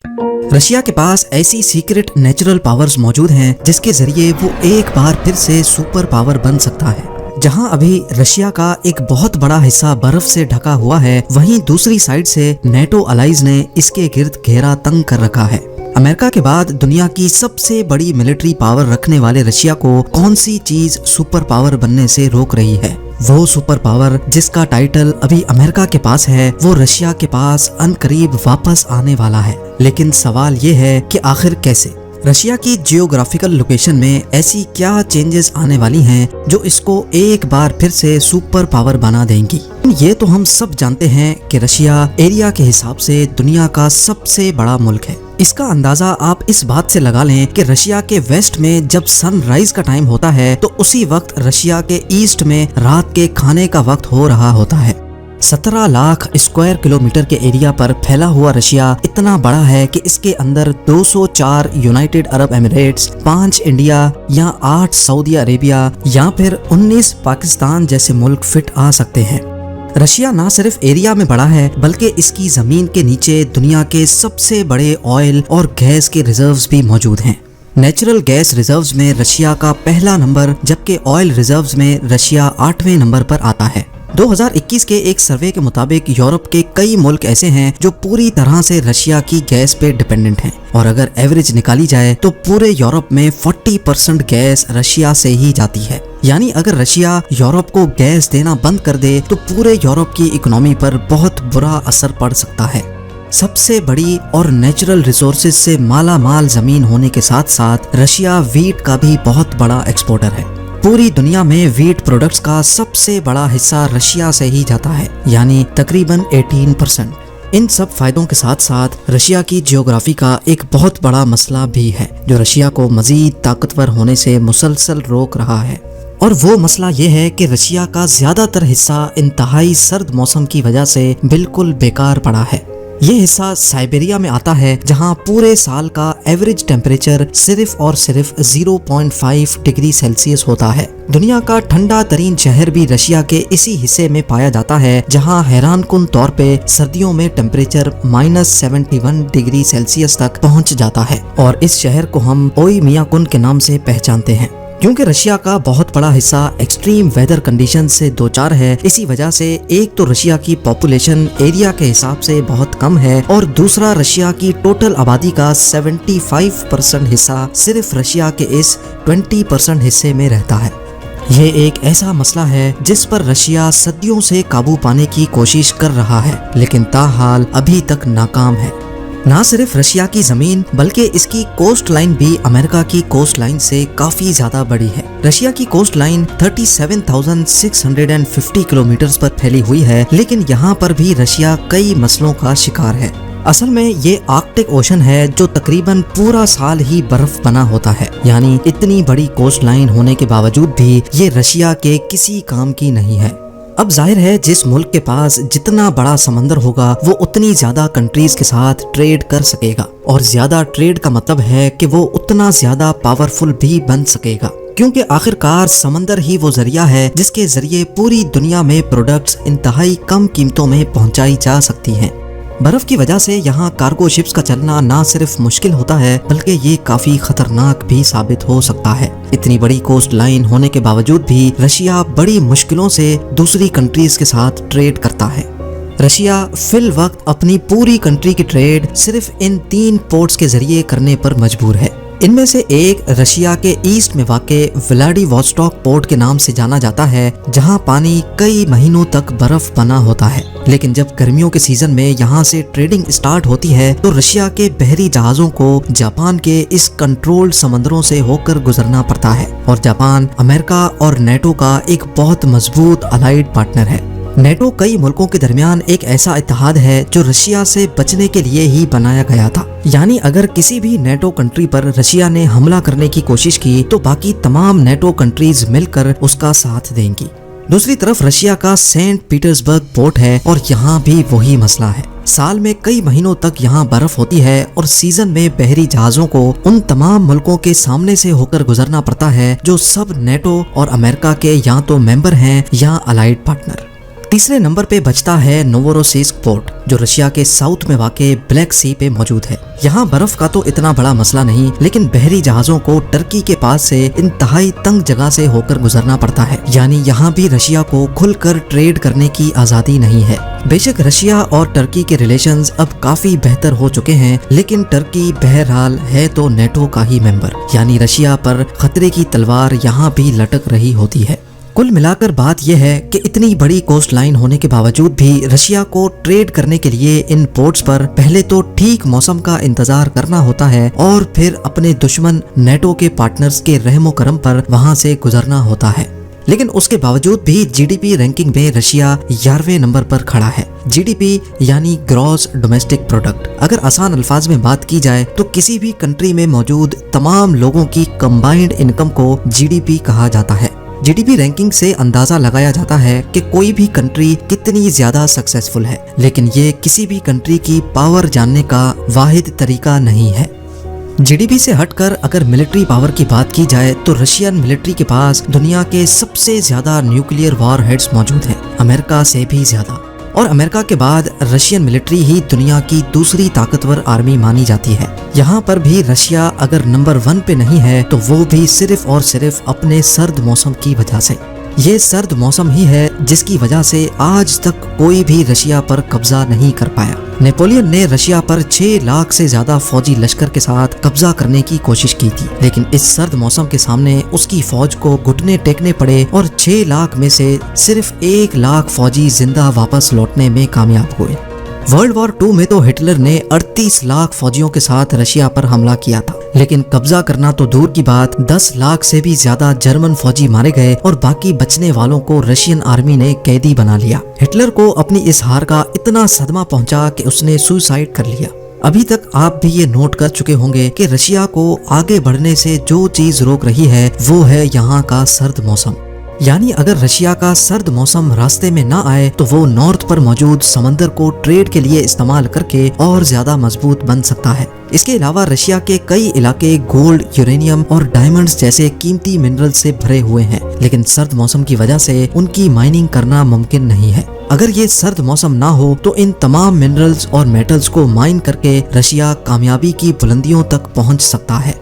Russia के पास ऐसी secret natural powers मौजूद हैं जिसके जरिए वो एक बार फिर से सुपर पावर बन सकता है। जहां अभी रशिया का एक बहुत बड़ा हिस्सा बर्फ से ढका हुआ है, वहीं दूसरी साइड से नेटो अलाइज ने इसके गिर्द घेरा तंग कर रखा है। अमेरिका के बाद दुनिया की सबसे बड़ी मिलिट्री पावर रखने वाले रशिया को कौन सी चीज सुपर पावर बनने से रोक रही है? वो सुपर पावर जिसका टाइटल अभी अमेरिका के पास है, वो रशिया के पास अनकरीब वापस आने वाला है। लेकिन सवाल ये है कि आखिर कैसे? रशिया की जियोग्राफिकल लोकेशन में ऐसी क्या चेंजेस आने वाली हैं जो इसको एक बार फिर से सुपर पावर बना देंगी? ये तो हम सब जानते हैं कि रशिया एरिया के हिसाब से दुनिया का सबसे बड़ा मुल्क है। इसका अंदाजा आप इस बात से लगा लें कि रशिया के वेस्ट में जब सनराइज का टाइम होता है तो उसी वक्त रशिया के ईस्ट में रात के खाने का वक्त हो रहा होता है। 17 लाख स्क्वायर किलोमीटर के एरिया पर फैला हुआ रशिया इतना बड़ा है कि इसके अंदर 204 यूनाइटेड अरब एमिरेट्स, 5 इंडिया या 8 सऊदी अरेबिया या फिर 19 पाकिस्तान जैसे मुल्क फिट आ सकते हैं। रशिया ना सिर्फ एरिया में बड़ा है बल्कि इसकी जमीन के नीचे दुनिया के सबसे बड़े ऑयल और गैस के रिजर्व्स भी मौजूद हैं। नेचुरल गैस रिजर्व्स में रशिया का पहला नंबर, जबकि ऑयल रिजर्व्स में रशिया 8वें नंबर पर आता है। 2021 के एक सर्वे के मुताबिक यूरोप के कई मुल्क ऐसे हैं जो पूरी तरह से रशिया की गैस पे डिपेंडेंट हैं, और अगर एवरेज निकाली जाए तो पूरे यूरोप में 40% गैस रशिया से ही जाती है। यानी अगर रशिया यूरोप को गैस देना बंद कर दे तो पूरे यूरोप की इकोनॉमी पर बहुत बुरा असर पड़ सकता है। सबसे बड़ी और नेचुरल रिसोर्सेज से माला माल जमीन होने के साथ साथ रशिया वीट का भी बहुत बड़ा एक्सपोर्टर है। पूरी दुनिया में वीट प्रोडक्ट्स का सबसे बड़ा हिस्सा रशिया से ही जाता है, यानी तकरीबन 18%। इन सब फायदों के साथ साथ रशिया की जियोग्राफी का एक बहुत बड़ा मसला भी है जो रशिया को मजीद ताकतवर होने से मुसलसल रोक रहा है, और वो मसला ये है कि रशिया का ज्यादातर हिस्सा इंतहाई सर्द मौसम की वजह से बिल्कुल बेकार पड़ा है। ये हिस्सा साइबेरिया में आता है जहां पूरे साल का एवरेज टेम्परेचर सिर्फ और सिर्फ 0.5 डिग्री सेल्सियस होता है। दुनिया का ठंडा तरीन शहर भी रशिया के इसी हिस्से में पाया जाता है जहां हैरानकुन तौर पे सर्दियों में टेम्परेचर -71 डिग्री सेल्सियस तक पहुंच जाता है, और इस शहर को हम ओइमियाकुन के नाम से पहचानते हैं। क्योंकि रशिया का बहुत बड़ा हिस्सा एक्सट्रीम वेदर कंडीशन से दो चार है, इसी वजह से एक तो रशिया की पॉपुलेशन एरिया के हिसाब से बहुत कम है, और दूसरा रशिया की टोटल आबादी का 75% हिस्सा सिर्फ रशिया के इस 20% हिस्से में रहता है। ये एक ऐसा मसला है जिस पर रशिया सदियों से काबू पाने की कोशिश कर रहा है, लेकिन ताहाल अभी तक नाकाम है। ना सिर्फ रशिया की जमीन बल्कि इसकी कोस्ट लाइन भी अमेरिका की कोस्ट लाइन से काफी ज्यादा बड़ी है। रशिया की कोस्ट लाइन 37,650 किलोमीटर पर फैली हुई है, लेकिन यहाँ पर भी रशिया कई मसलों का शिकार है। असल में ये आर्कटिक ओशन है जो तकरीबन पूरा साल ही बर्फ बना होता है, यानी इतनी बड़ी कोस्ट लाइन होने के बावजूद भी ये रशिया के किसी काम की नहीं है। अब जाहिर है जिस मुल्क के पास जितना बड़ा समंदर होगा वो उतनी ज्यादा कंट्रीज के साथ ट्रेड कर सकेगा, और ज्यादा ट्रेड का मतलब है कि वो उतना ज्यादा पावरफुल भी बन सकेगा, क्योंकि आखिरकार समंदर ही वो जरिया है जिसके जरिए पूरी दुनिया में प्रोडक्ट्स इंतहाई कम कीमतों में पहुंचाई जा सकती हैं। बर्फ की वजह से यहाँ कार्गो शिप्स का चलना ना सिर्फ मुश्किल होता है बल्कि ये काफी खतरनाक भी साबित हो सकता है। इतनी बड़ी कोस्ट लाइन होने के बावजूद भी रशिया बड़ी मुश्किलों से दूसरी कंट्रीज के साथ ट्रेड करता है। रशिया फिल वक्त अपनी पूरी कंट्री की ट्रेड सिर्फ इन 3 पोर्ट्स के जरिए करने पर मजबूर है। इनमें से एक रशिया के ईस्ट में वाक़े व्लादिवोस्टोक पोर्ट के नाम से जाना जाता है, जहां पानी कई महीनों तक बर्फ बना होता है। लेकिन जब गर्मियों के सीजन में यहां से ट्रेडिंग स्टार्ट होती है तो रशिया के बहरी जहाजों को जापान के इस कंट्रोल्ड समंदरों से होकर गुजरना पड़ता है, और जापान अमेरिका और नेटो का एक बहुत मजबूत अलाइड पार्टनर है। नेटो कई मुल्कों के दरमियान एक ऐसा इत्तेहाद है जो रशिया से बचने के लिए ही बनाया गया था, यानी अगर किसी भी नेटो कंट्री पर रशिया ने हमला करने की कोशिश की तो बाकी तमाम नेटो कंट्रीज मिलकर उसका साथ देंगी। दूसरी तरफ रशिया का सेंट पीटर्सबर्ग पोर्ट है, और यहाँ भी वही मसला है। साल में कई महीनों तक यहाँ बर्फ होती है, और सीजन में बहरी जहाजों को उन तमाम मुल्कों के सामने से होकर गुजरना पड़ता है जो सब नेटो और अमेरिका के या तो मेंबर हैं या अलाइड पार्टनर। तीसरे नंबर पे बचता है नोवोरोसिस्क पोर्ट, जो रशिया के साउथ में वाक़े ब्लैक सी पे मौजूद है। यहाँ बर्फ का तो इतना बड़ा मसला नहीं, लेकिन बहरी जहाजों को टर्की के पास से इंतहाई तंग जगह से होकर गुजरना पड़ता है। यानी यहाँ भी रशिया को खुलकर ट्रेड करने की आज़ादी नहीं है। बेशक रशिया और टर्की के रिलेशंस अब काफी बेहतर हो चुके हैं, लेकिन टर्की बहरहाल है तो नेटो का ही मेंबर, यानी रशिया पर खतरे की तलवार यहाँ भी लटक रही होती है। कुल मिलाकर बात यह है कि इतनी बड़ी कोस्ट लाइन होने के बावजूद भी रशिया को ट्रेड करने के लिए इन पोर्ट्स पर पहले तो ठीक मौसम का इंतजार करना होता है और फिर अपने दुश्मन नेटो के पार्टनर्स के रहमो करम पर वहां से गुजरना होता है। लेकिन उसके बावजूद भी जीडीपी रैंकिंग में रशिया 11वें नंबर पर खड़ा है। जीडीपी यानी ग्रॉस डोमेस्टिक प्रोडक्ट। अगर आसान अल्फाज में बात की जाए तो किसी भी कंट्री में मौजूद तमाम लोगों की कंबाइंड इनकम को जीडीपी कहा जाता है। जीडीपी रैंकिंग से अंदाजा लगाया जाता है कि कोई भी कंट्री कितनी ज्यादा सक्सेसफुल है, लेकिन ये किसी भी कंट्री की पावर जानने का वाहिद तरीका नहीं है। जीडीपी से हटकर अगर मिलिट्री पावर की बात की जाए तो रशियन मिलिट्री के पास दुनिया के सबसे ज्यादा न्यूक्लियर वॉर हेड्स मौजूद हैं, अमेरिका से भी ज्यादा। और अमेरिका के बाद रशियन मिलिट्री ही दुनिया की दूसरी ताकतवर आर्मी मानी जाती है। यहाँ पर भी रशिया अगर नंबर 1 पे नहीं है तो वो भी सिर्फ और सिर्फ अपने सर्द मौसम की वजह से। ये सर्द मौसम ही है जिसकी वजह से आज तक कोई भी रशिया पर कब्जा नहीं कर पाया। नेपोलियन ने रशिया पर 6 लाख से ज्यादा फौजी लश्कर के साथ कब्जा करने की कोशिश की थी, लेकिन इस सर्द मौसम के सामने उसकी फौज को घुटने टेकने पड़े और 6 लाख में से सिर्फ 1 लाख फौजी जिंदा वापस लौटने में कामयाब हुए। वर्ल्ड वॉर 2 में तो हिटलर ने 38 लाख फौजियों के साथ रशिया पर हमला किया था, लेकिन कब्जा करना तो दूर की बात, 10 लाख से भी ज्यादा जर्मन फौजी मारे गए और बाकी बचने वालों को रशियन आर्मी ने कैदी बना लिया। हिटलर को अपनी इस हार का इतना सदमा पहुंचा कि उसने सुसाइड कर लिया। अभी तक आप भी ये नोट कर चुके होंगे कि रशिया को आगे बढ़ने से जो चीज रोक रही है वो है यहाँ का सर्द मौसम। यानी अगर रशिया का सर्द मौसम रास्ते में ना आए तो वो नॉर्थ पर मौजूद समंदर को ट्रेड के लिए इस्तेमाल करके और ज्यादा मजबूत बन सकता है। इसके अलावा रशिया के कई इलाके गोल्ड, यूरेनियम और डायमंड्स जैसे कीमती मिनरल से भरे हुए हैं, लेकिन सर्द मौसम की वजह से उनकी माइनिंग करना मुमकिन नहीं है। अगर ये सर्द मौसम ना हो तो इन तमाम मिनरल्स और मेटल्स को माइन करके रशिया कामयाबी की बुलंदियों तक पहुंच सकता है।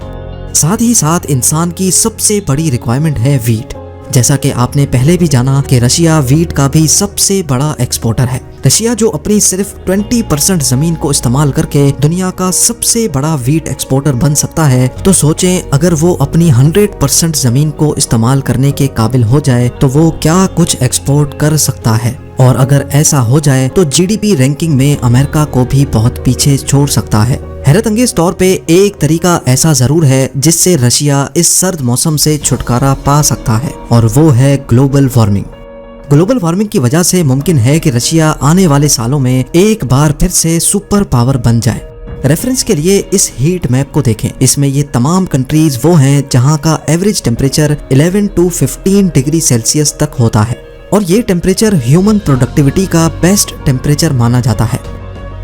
साथ ही साथ इंसान की सबसे बड़ी रिक्वायरमेंट है वीट। जैसा कि आपने पहले भी जाना कि रशिया वीट का भी सबसे बड़ा एक्सपोर्टर है। रशिया जो अपनी सिर्फ 20% जमीन को इस्तेमाल करके दुनिया का सबसे बड़ा वीट एक्सपोर्टर बन सकता है, तो सोचें अगर वो अपनी 100% जमीन को इस्तेमाल करने के काबिल हो जाए तो वो क्या कुछ एक्सपोर्ट कर सकता है। और अगर ऐसा हो जाए तो जीडीपी रैंकिंग में अमेरिका को भी बहुत पीछे छोड़ सकता है। हैरत अंगेज तौर पे एक तरीका ऐसा जरूर है जिससे रशिया इस सर्द मौसम से छुटकारा पा सकता है, और वो है ग्लोबल वार्मिंग। ग्लोबल वार्मिंग की वजह से मुमकिन है कि रशिया आने वाले सालों में एक बार फिर से सुपर पावर बन जाए। रेफरेंस के लिए इस हीट मैप को देखें। इसमें ये तमाम कंट्रीज वो हैं जहां का average temperature 11 to 15 degree Celsius तक होता है, और ये टेम्परेचर ह्यूमन प्रोडक्टिविटी का बेस्ट टेम्परेचर माना जाता है।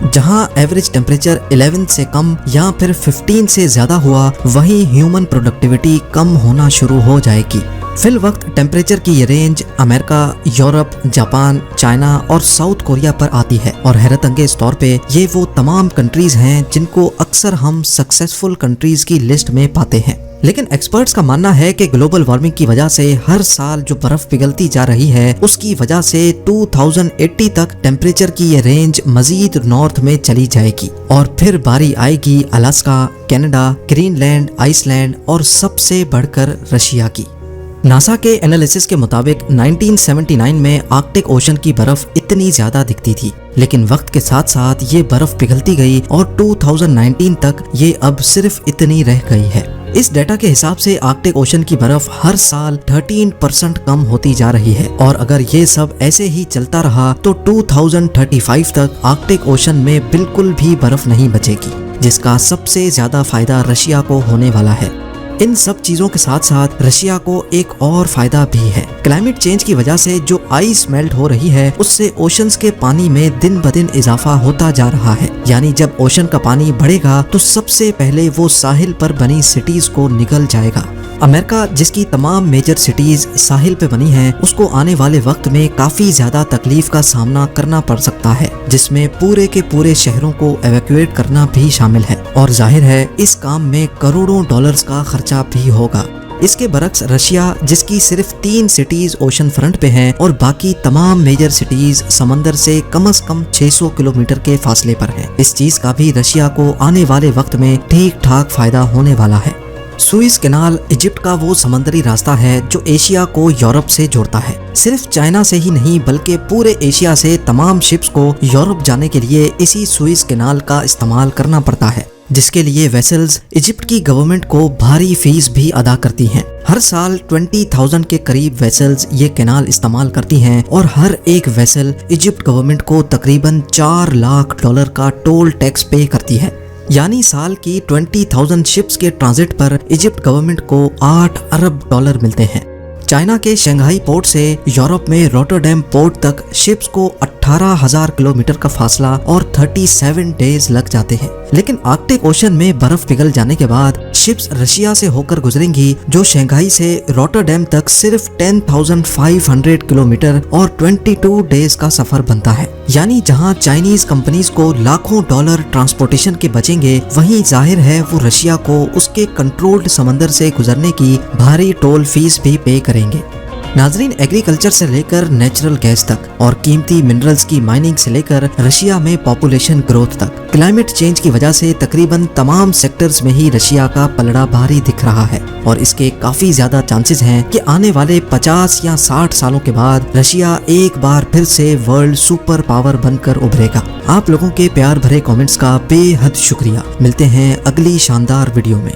जहां एवरेज टेम्परेचर 11 से कम या फिर 15 से ज्यादा हुआ, वहीं ह्यूमन प्रोडक्टिविटी कम होना शुरू हो जाएगी। फिल वक्त टेम्परेचर की ये range America, Europe, Japan, China और साउथ कोरिया पर आती है, और हैरत अंगेज तौर पे ये वो तमाम कंट्रीज हैं जिनको अक्सर हम सक्सेसफुल कंट्रीज की लिस्ट में पाते हैं। लेकिन एक्सपर्ट्स का मानना है कि ग्लोबल वार्मिंग की वजह से हर साल जो बर्फ पिघलती जा रही है, उसकी वजह से 2080 तक टेम्परेचर की ये रेंज मजीद नॉर्थ में चली जाएगी, और फिर बारी आएगी अलास्का, कनाडा, ग्रीनलैंड, आइसलैंड और सबसे बढ़कर रशिया की। नासा के एनालिसिस के मुताबिक 1979 में आर्कटिक ओशन की बर्फ इतनी ज्यादा दिखती थी, लेकिन वक्त के साथ साथ ये बर्फ पिघलती गई और 2019 तक ये अब सिर्फ इतनी रह गई है। इस डेटा के हिसाब से आर्कटिक ओशन की बर्फ हर साल 13% कम होती जा रही है, और अगर ये सब ऐसे ही चलता रहा तो 2035 तक आर्कटिक ओशन में बिल्कुल भी बर्फ नहीं बचेगी, जिसका सबसे ज्यादा फायदा रशिया को होने वाला है। इन सब चीजों के साथ साथ रशिया को एक और फायदा भी है। क्लाइमेट चेंज की वजह से जो आइस मेल्ट हो रही है उससे ओशंस के पानी में दिन ब दिन इजाफा होता जा रहा है। यानी जब ओशन का पानी बढ़ेगा तो सबसे पहले वो साहिल पर बनी सिटीज को निगल जाएगा। अमेरिका जिसकी तमाम मेजर सिटीज साहिल पे बनी हैं, उसको आने वाले वक्त में काफी ज्यादा तकलीफ का सामना करना पड़ सकता है, जिसमें पूरे के पूरे शहरों को एवैक्यूएट करना भी शामिल है। और जाहिर है इस काम में करोड़ों डॉलर्स का खर्चा भी होगा। इसके बरक्स रशिया जिसकी सिर्फ 3 सिटीज ओशन फ्रंट पे हैं और बाकी तमाम मेजर सिटीज समंदर से कम 600 किलोमीटर के फासले पर हैं, इस चीज का भी रशिया को आने वाले वक्त में ठीक ठाक फायदा होने वाला है। सुइज कैनाल इजिप्ट का वो समंदरी रास्ता है जो एशिया को यूरोप से जोड़ता है। सिर्फ चाइना से ही नहीं बल्कि पूरे एशिया से तमाम शिप्स को यूरोप जाने के लिए इसी सुइज कैनाल का इस्तेमाल करना पड़ता है, जिसके लिए वेसल्स इजिप्ट की गवर्नमेंट को भारी फीस भी अदा करती हैं। हर साल 20,000 के करीब वेसल्स ये कैनाल इस्तेमाल करती हैं और हर एक वेसल इजिप्ट गवर्नमेंट को तकरीबन $4 लाख का टोल टैक्स पे करती है। यानी साल की 20,000 शिप्स के ट्रांजिट पर इजिप्ट गवर्नमेंट को $8 अरब मिलते हैं। चाइना के शंघाई पोर्ट से यूरोप में रोटरडैम पोर्ट तक शिप्स को 18,000 किलोमीटर का फासला और 37 डेज लग जाते हैं। लेकिन आर्कटिक ओशन में बर्फ पिघल जाने के बाद शिप्स रशिया से होकर गुजरेंगी, जो शंघाई से रोटरडैम तक सिर्फ 10,500 किलोमीटर और 22 डेज का सफर बनता है। यानी जहां चाइनीज कंपनीज को लाखों डॉलर ट्रांसपोर्टेशन के बचेंगे, वहीं जाहिर है वो रशिया को उसके कंट्रोल्ड समंदर से गुजरने की भारी टोल फीस भी पे करेंगे। नाजरीन, एग्रीकल्चर से लेकर नेचुरल गैस तक और कीमती मिनरल्स की माइनिंग से लेकर रशिया में पॉपुलेशन ग्रोथ तक, क्लाइमेट चेंज की वजह से तकरीबन तमाम सेक्टर्स में ही रशिया का पलड़ा भारी दिख रहा है और इसके काफी ज्यादा चांसेस हैं कि आने वाले 50 या 60 सालों के बाद रशिया एक बार फिर से वर्ल्ड सुपर पावर बनकर उभरेगा। आप लोगों के प्यार भरे कमेंट्स का बेहद शुक्रिया। मिलते हैं अगली शानदार वीडियो में।